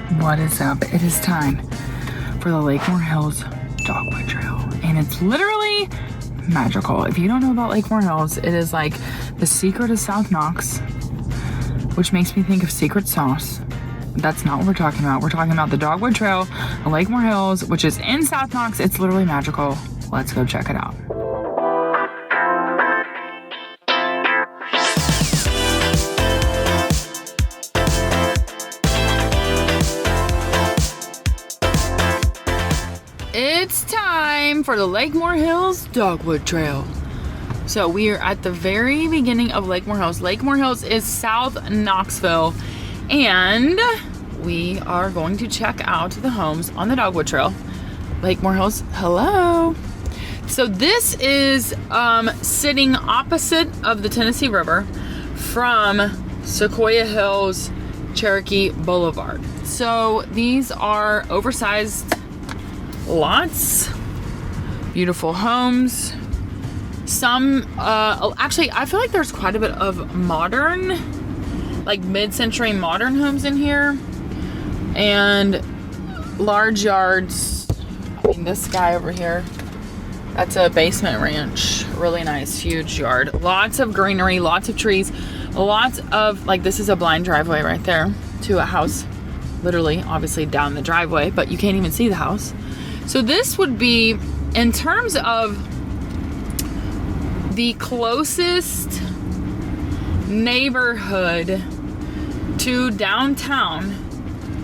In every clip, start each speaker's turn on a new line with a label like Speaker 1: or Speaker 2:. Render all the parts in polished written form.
Speaker 1: What is up? It is time for the Lakemoor Hills Dogwood Trail, and it's literally magical. If you don't know about Lakemoor Hills, it is like the secret of South Knox, which makes me think of secret sauce. That's not what we're talking about. We're talking about the Dogwood Trail, the Lakemoor Hills, which is in South Knox. It's literally magical. Let's go check it out. It's time for the Lakemoor Hills Dogwood Trail. So we are at the very beginning of Lakemoor Hills. Lakemoor Hills is South Knoxville, and we are going to check out the homes on the Dogwood Trail. Lakemoor Hills, hello. So this is sitting opposite of the Tennessee River from Sequoia Hills, Cherokee Boulevard. So these are oversized lots, beautiful homes. Some, actually, I feel like there's quite a bit of modern, like mid-century modern homes in here, and large yards. I mean, this guy over here, that's a basement ranch. Really nice, huge yard. Lots of greenery, lots of trees, lots of, like, this is a blind driveway right there to a house, literally, obviously down the driveway, but you can't even see the house. So this would be, in terms of the closest neighborhood to downtown,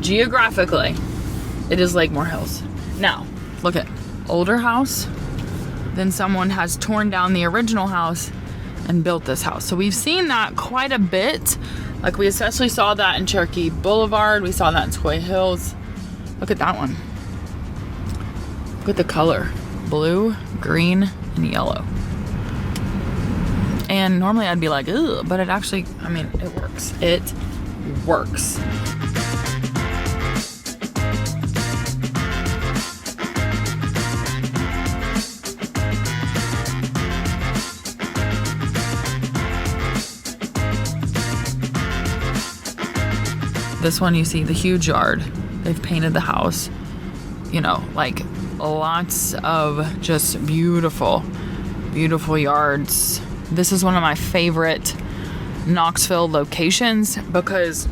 Speaker 1: geographically, it is Lakemoor Hills. Now, look at older house, then someone has torn down the original house and built this house. So we've seen that quite a bit. Like, we especially saw that in Cherokee Boulevard. We saw that in Sequoia Hills. Look at that one. Look at the color. Blue, green, and yellow. And normally I'd be like, ugh, but it actually, I mean, it works. It works. This one, you see the huge yard. They've painted the house, you know, like lots of just beautiful, beautiful yards. This is one of my favorite Knoxville locations because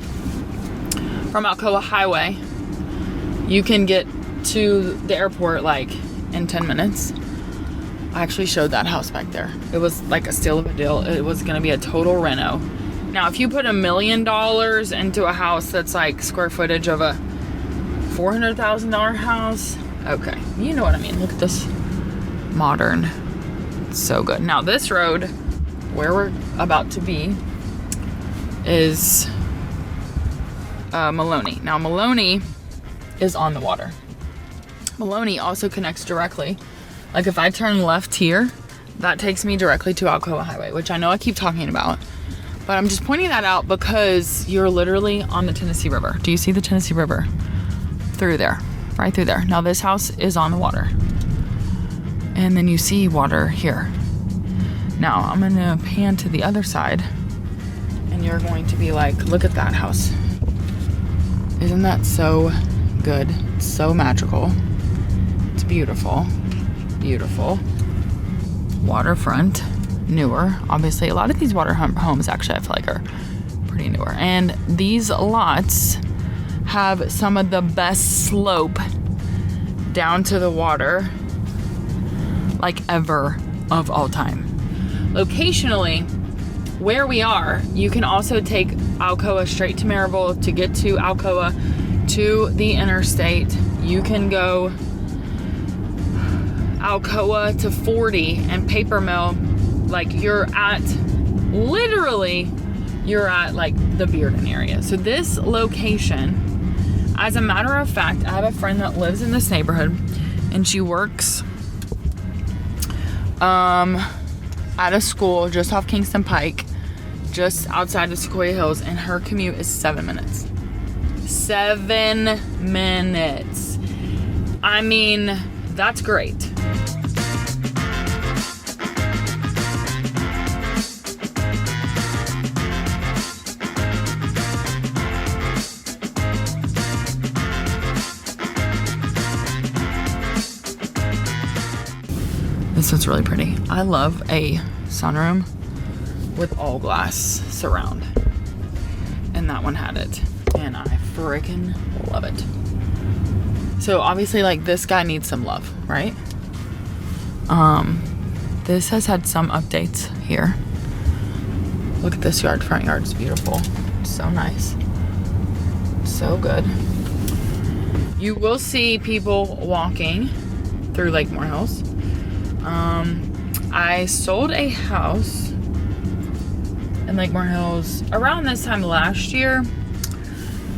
Speaker 1: from Alcoa Highway, you can get to the airport like in 10 minutes. I actually showed that house back there. It was like a steal of a deal. It was gonna be a total reno. Now, if you put $1 million into a house that's like square footage of a $400,000 house, okay, you know what I mean. Look at this modern, it's so good. Now this road where we're about to be is Maloney. Now Maloney is on the water. Maloney also connects directly. Like if I turn left here, that takes me directly to Alcoa Highway, which I know I keep talking about, but I'm just pointing that out because you're literally on the Tennessee River. Do you see the Tennessee River? Through there, right through there. Now this house is on the water. And then you see water here. Now I'm gonna pan to the other side and you're going to be like, look at that house. Isn't that so good? It's so magical. It's beautiful, beautiful. Waterfront, newer. Obviously, a lot of these water homes actually I feel like are pretty newer. And these lots have some of the best slope down to the water like ever of all time. Locationally, where we are, you can also take Alcoa straight to Maryville to get to Alcoa to the interstate. You can go Alcoa to 40 and Paper Mill. Like you're at, literally, you're at like the Bearden area. So this location, as a matter of fact, I have a friend that lives in this neighborhood and she works at a school just off Kingston Pike, just outside of Sequoia Hills, and her commute is 7 minutes. 7 minutes. I mean, that's great. This one's really pretty. I love a sunroom with all glass surround. And that one had it. And I freaking love it. So obviously, like, this guy needs some love, right? This has had some updates here. Look at this yard. Front yard is beautiful. So nice. So good. You will see people walking through Lakemoor Hills. I sold a house in Lakemoor Hills around this time last year.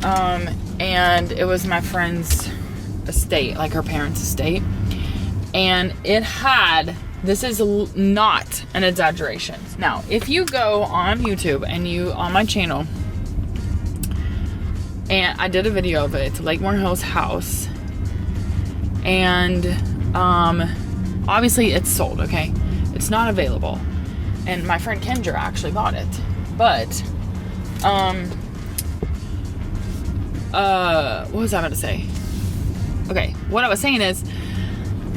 Speaker 1: And it was my friend's estate, like her parents' estate. And it had, this is not an exaggeration. Now, if you go on YouTube and you, on my channel, and I did a video of it, it's Lakemoor Hills house. And, obviously it's sold, okay? It's not available. And my friend Kendra actually bought it. But, what was I about to say? Okay, what I was saying is,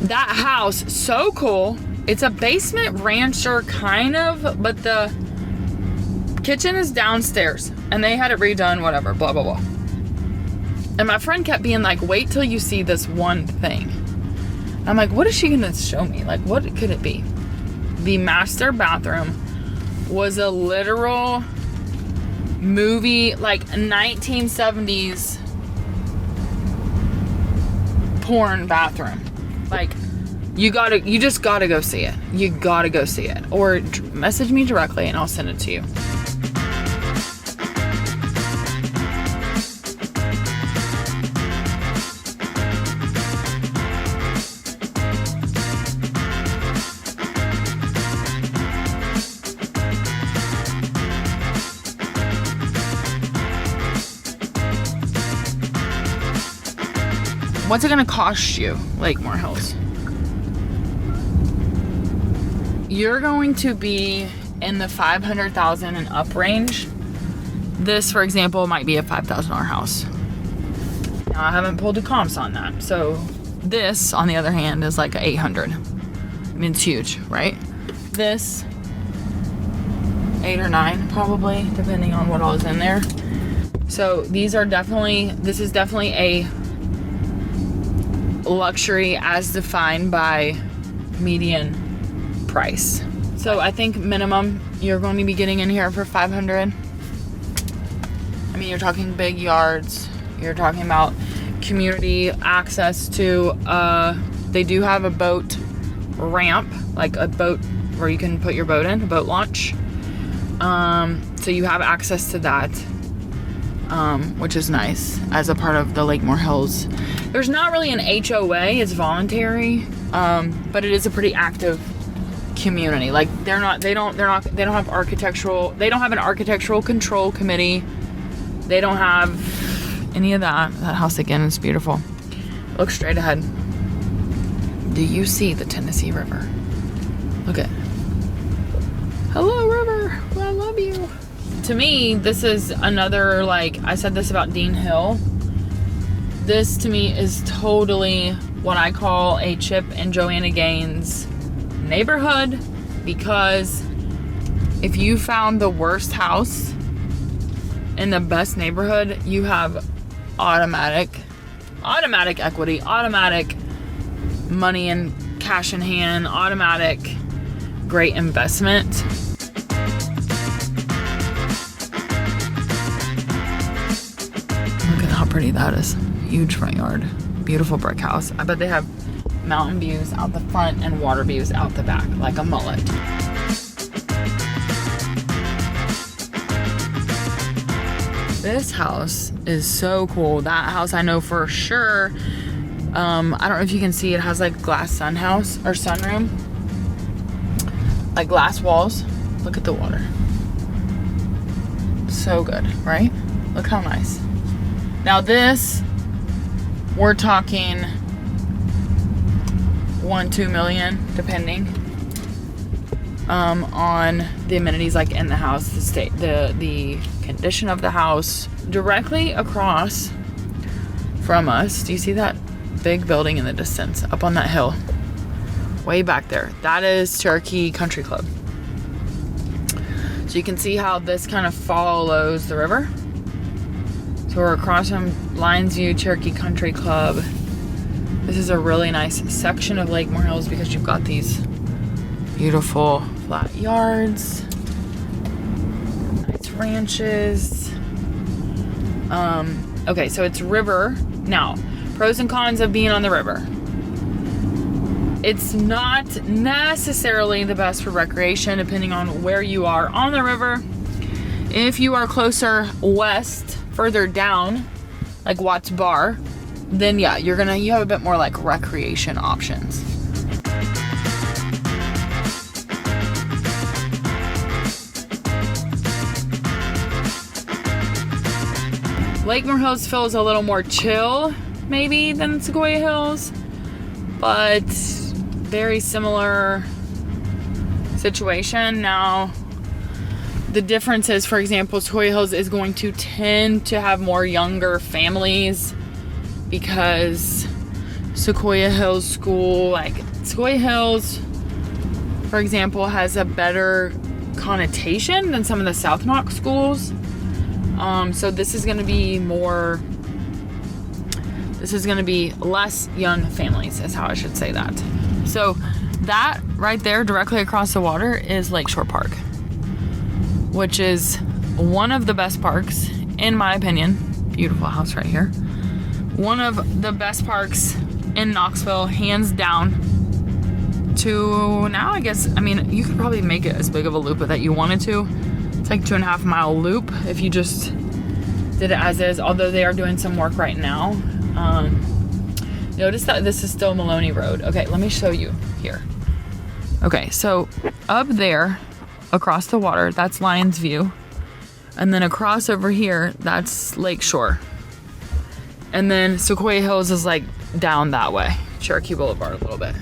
Speaker 1: that house, so cool. It's a basement rancher kind of, but the kitchen is downstairs and they had it redone, whatever, blah, blah, blah. And my friend kept being like, wait till you see this one thing. I'm like, what is she gonna show me? Like, what could it be? The master bathroom was a literal movie, like 1970s porn bathroom. Like, you just gotta go see it. You gotta go see it. Or message me directly and I'll send it to you. What's it gonna cost you, Lakemoor Hills? You're going to be in the $500,000 and up range. This, for example, might be a $5,000 house. Now, I haven't pulled the comps on that. So this, on the other hand, is like 800. I mean, it's huge, right? This, 8 or 9 probably, depending on what all is in there. So these are definitely, this is definitely a luxury as defined by median price. So I think minimum you're going to be getting in here for 500. I mean, you're talking big yards. You're talking about community access to, they do have a boat ramp, like a boat where you can put your boat in, a boat launch. So you have access to that, which is nice as a part of the Lakemoor Hills. There's not really an HOA, it's voluntary, but it is a pretty active community. Like, they don't have an architectural control committee. They don't have any of that. That house again is beautiful. Look straight ahead. Do you see the Tennessee River? Look at, hello river, I love you. To me, this is another, like I said this about Dean Hill. This to me is totally what I call a Chip and Joanna Gaines neighborhood, because if you found the worst house in the best neighborhood, you have automatic equity, automatic money and cash in hand, automatic great investment. Look at how pretty that is. Huge front yard, beautiful brick house. I bet they have mountain views out the front and water views out the back, like a mullet. This house is so cool. That house I know for sure. I don't know if you can see, it has like glass sunroom, like glass walls. Look at the water. So good, right? Look how nice. Now this, we're talking 1-2 million, depending on the amenities, like in the house, the condition of the house. Directly across from us, do you see that big building in the distance up on that hill? way back there. That is Cherokee Country Club. So you can see how this kind of follows the river. So we're across from Lions View Cherokee Country Club. This is a really nice section of Lakemoor Hills because you've got these beautiful flat yards, nice ranches. Okay, so it's river. Now, pros and cons of being on the river. It's not necessarily the best for recreation depending on where you are on the river. If you are closer west, further down, like Watts Bar, then yeah, you have a bit more like recreation options. Lakemoor Hills feels a little more chill maybe than Sequoia Hills, but very similar situation. Now, the difference is, for example, Sequoia Hills is going to tend to have more younger families because Sequoia Hills School, like Sequoia Hills, for example, has a better connotation than some of the South Knox schools. So this is going to be less young families, is how I should say that. So that right there directly across the water is Lakeshore Park, which is one of the best parks, in my opinion. Beautiful house right here. One of the best parks in Knoxville, hands down. To now, I guess, I mean, you could probably make it as big of a loop that you wanted to. It's like 2.5 mile loop if you just did it as is, although they are doing some work right now. Notice that this is still Maloney Road. Okay, let me show you here. Okay, so up there across the water, that's Lions View. And then across over here, that's Lakeshore. And then Sequoia Hills is like down that way, Cherokee Boulevard a little bit.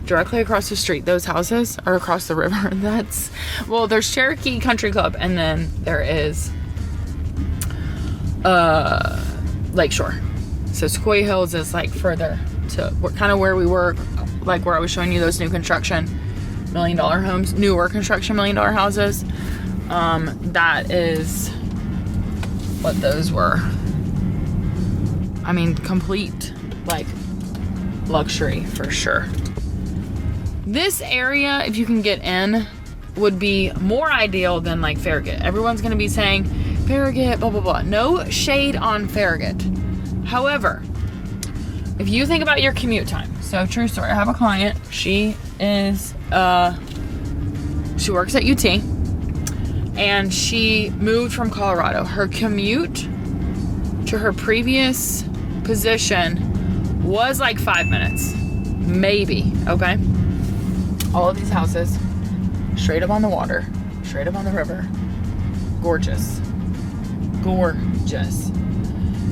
Speaker 1: Directly across the street, those houses are across the river. There's Cherokee Country Club, and then there is Lakeshore. So Sequoia Hills is like further to kind of where we were, like where I was showing you those new construction $1 million homes, newer construction $1 million houses. That is what those were. I mean, complete like luxury for sure. This area, if you can get in, would be more ideal than like Farragut. Everyone's going to be saying Farragut, blah, blah, blah. No shade on Farragut. However, if you think about your commute time, so true story, I have a client. She works at UT, and she moved from Colorado. Her commute to her previous position was like 5 minutes, maybe, okay? All of these houses, straight up on the water, straight up on the river. Gorgeous. Gorgeous.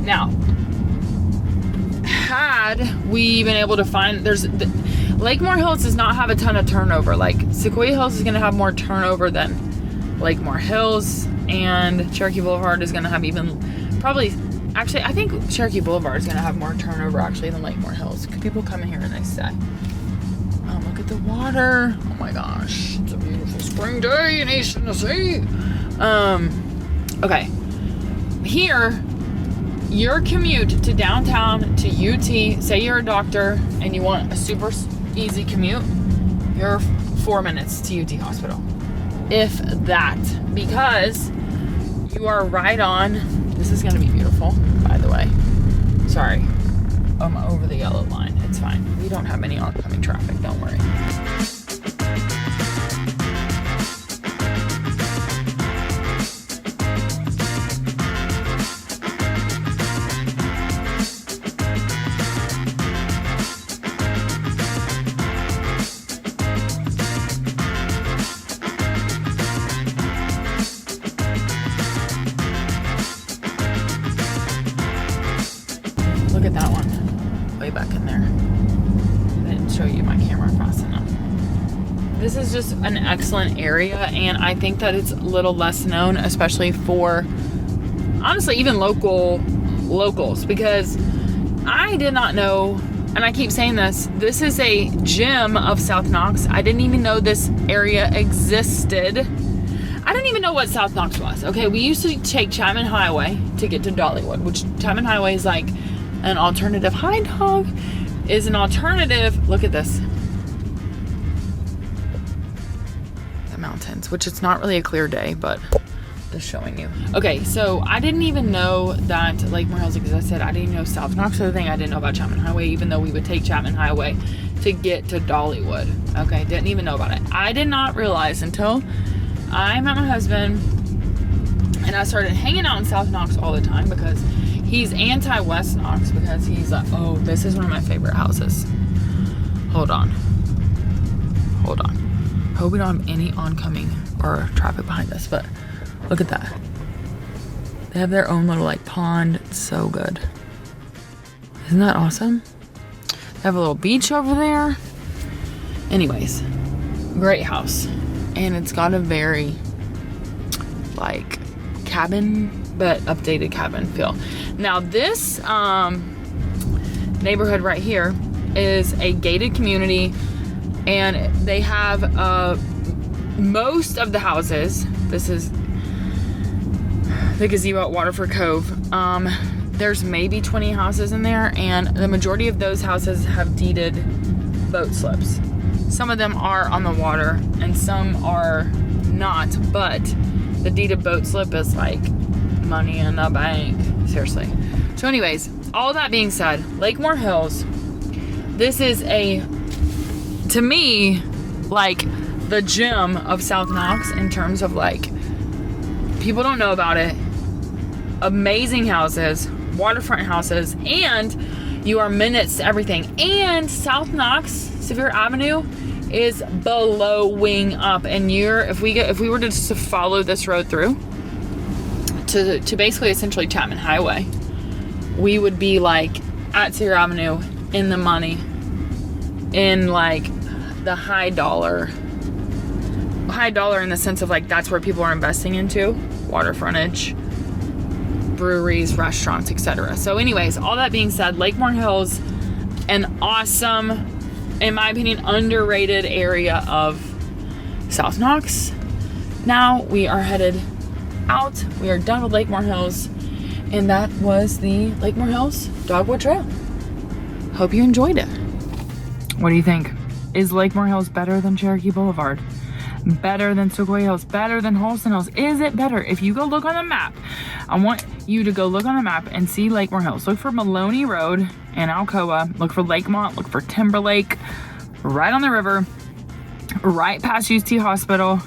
Speaker 1: Now, had we been able to find, Lakemoor Hills does not have a ton of turnover. Like, Sequoia Hills is going to have more turnover than Lakemoor Hills, and Cherokee Boulevard is going to have actually, I think Cherokee Boulevard is going to have more turnover actually than Lakemoor Hills. People come in here and they say, look at the water. Oh my gosh. It's a beautiful spring day in East Tennessee. Okay. Here, your commute to downtown to UT, say you're a doctor and you want a super easy commute, you're 4 minutes to UT Hospital. If that. Because you are right on. This is going to be beautiful, by the way. Sorry. I'm over the yellow line. It's fine. We don't have any oncoming traffic. Don't worry. Look at that one. Way back in there. I didn't show you my camera fast enough. This is just an excellent area, and I think that it's a little less known, especially for, honestly, even locals, because I did not know and I keep saying this, this is a gem of South Knox. I didn't even know this area existed. I didn't even know what South Knox was. Okay, we used to take Chapman Highway to get to Dollywood, which Chapman Highway is like an alternative. Hi, dog. Is an alternative. Look at this. The mountains, which it's not really a clear day, but just showing you. Okay, so I didn't even know that Lakemoor Hills existed. I didn't even know South Knox was a thing. I didn't know about Chapman Highway, even though we would take Chapman Highway to get to Dollywood. Okay, didn't even know about it. I did not realize until I met my husband and I started hanging out in South Knox all the time, because he's anti-West Knox, because he's like, oh, this is one of my favorite houses. Hold on. Hope we don't have any oncoming or traffic behind us, but look at that. They have their own little like pond. It's so good. Isn't that awesome? They have a little beach over there. Anyways, great house. And it's got a very like cabin, but updated cabin feel. Now this neighborhood right here is a gated community, and they have most of the houses. This is the gazebo at Waterford Cove. There's maybe 20 houses in there, and the majority of those houses have deeded boat slips. Some of them are on the water and some are not, but the deeded boat slip is like money in the bank. Seriously. So anyways, all that being said, Lakemoor Hills, this is to me, like the gem of South Knox in terms of like, people don't know about it. Amazing houses, waterfront houses, and you are minutes to everything. And South Knox, Sevier Avenue, is blowing up. And if we were to just follow this road through to basically essentially Chapman Highway, we would be like at Sevier Avenue in the money, in like the high dollar in the sense of like that's where people are investing into water frontage, breweries, restaurants, etc. So anyways, all that being said, Lakemoor Hills, an awesome, in my opinion, underrated area of South Knox. Now we are headed out. We are done with Lakemoor Hills, and that was the Lakemoor Hills Dogwood Trail. Hope you enjoyed it. What do you think? Is Lakemoor Hills better than Cherokee Boulevard? Better than Sequoia Hills? Better than Holston Hills? Is it better? If you go look on the map, I want you to go look on the map and see Lakemoor Hills. Look for Maloney Road and Alcoa. Look for Lakemont. Look for Timberlake. Right on the river. Right past UT Hospital,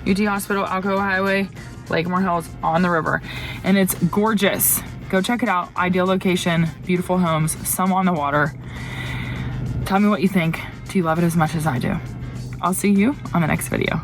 Speaker 1: Alcoa Highway, Lakemoor Hills on the river. And it's gorgeous. Go check it out. Ideal location. Beautiful homes. Some on the water. Tell me what you think. Do you love it as much as I do? I'll see you on the next video.